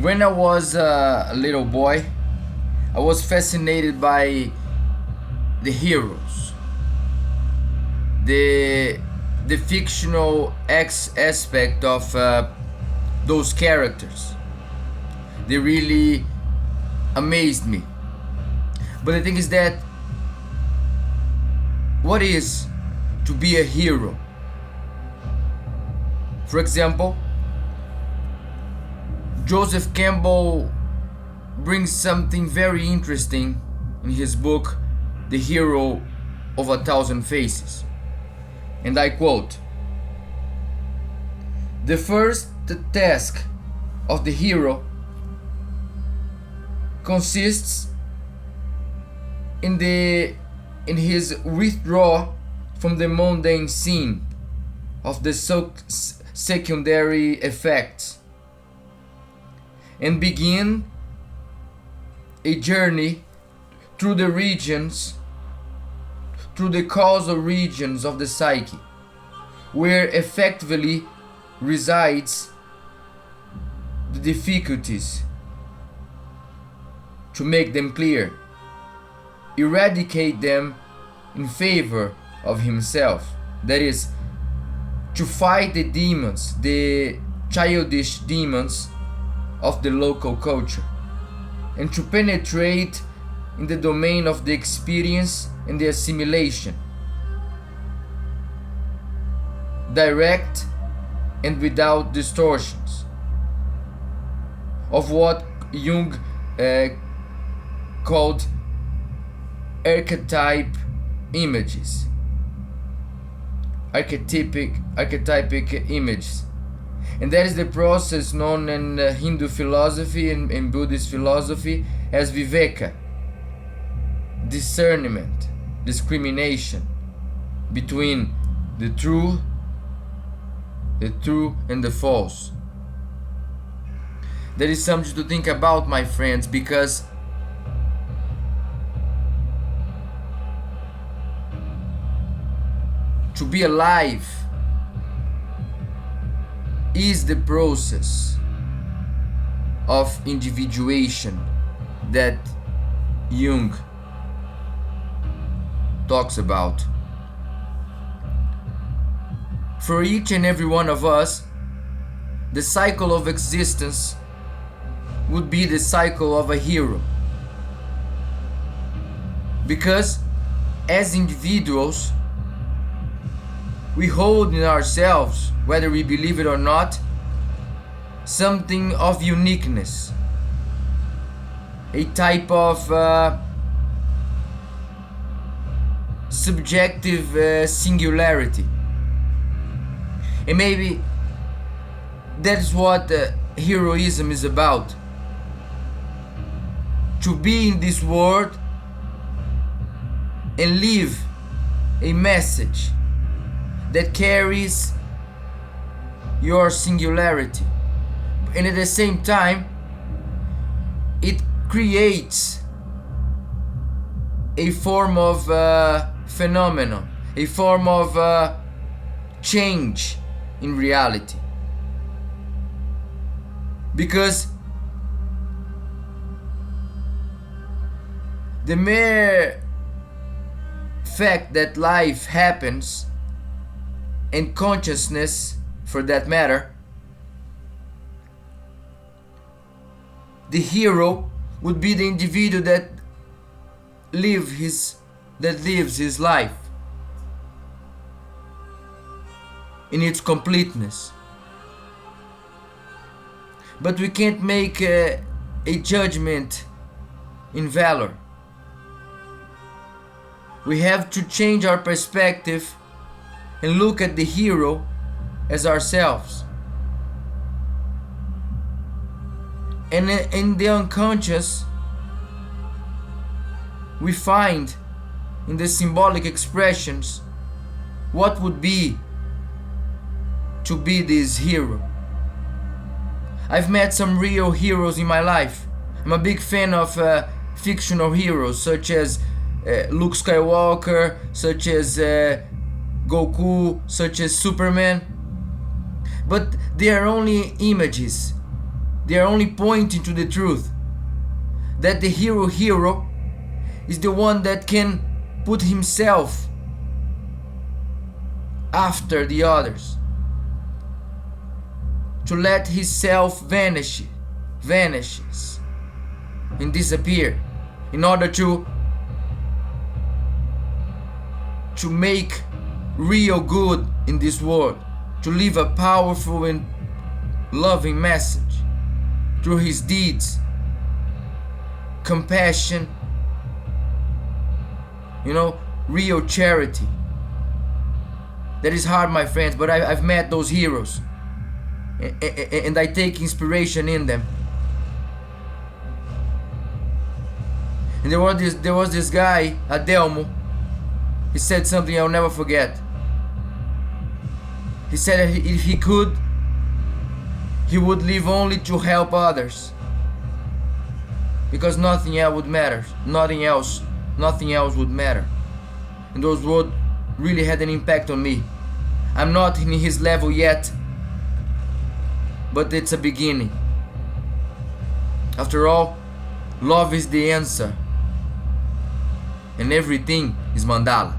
When I was a little boy, I was fascinated by the heroes, the the fictional aspect of those characters. They really amazed me. But the thing is that what is to be a hero? For example, Joseph Campbell brings something very interesting in his book, The Hero of a Thousand Faces. And I quote: "The first task of the hero consists in his withdrawal from the mundane scene of the secondary effects and begin a journey through the causal regions of the psyche, where effectively resides the difficulties, to make them clear, eradicate them in favor of himself. That is, to fight the demons, the childish demons of the local culture, and to penetrate in the domain of the experience and the assimilation, direct and without distortions, of what Jung called archetypic images, archetypic images. And that is the process known in Hindu philosophy and in Buddhist philosophy as viveka, discernment, discrimination between the true and the false. That is something to think about, my friends, because to be alive is the process of individuation that Jung talks about. For each and every one of us, the cycle of existence would be the cycle of a hero. Because as individuals, we hold in ourselves, whether we believe it or not, something of uniqueness, a type of subjective singularity. And maybe that's what heroism is about. To be in this world and leave a message that carries your singularity, and at the same time it creates a form of phenomenon, a form of change in reality. Because the mere fact that life happens, and consciousness for that matter, the hero would be the individual that lives his life in its completeness. But we can't make a judgment in valor. We have to change our perspective and look at the hero as ourselves. And in the unconscious, we find in the symbolic expressions what would be to be this hero. I've met some real heroes in my life. I'm a big fan of fictional heroes such as Luke Skywalker, such as Goku, such as Superman. But they are only images. they are only pointing to the truth. That the hero is the one that can put himself after the others, to let his self vanishes and disappear, in order to make real good in this world, to leave a powerful and loving message through his deeds, compassion, real charity. That is hard, my friends, but I've met those heroes, and I take inspiration in them. And there was this guy, Adelmo. He said something I'll never forget. He said that if he could, he would live only to help others, because nothing else would matter. Nothing else would matter. And those words really had an impact on me. I'm not in his level yet, but it's a beginning. After all, love is the answer, and everything is Mandala.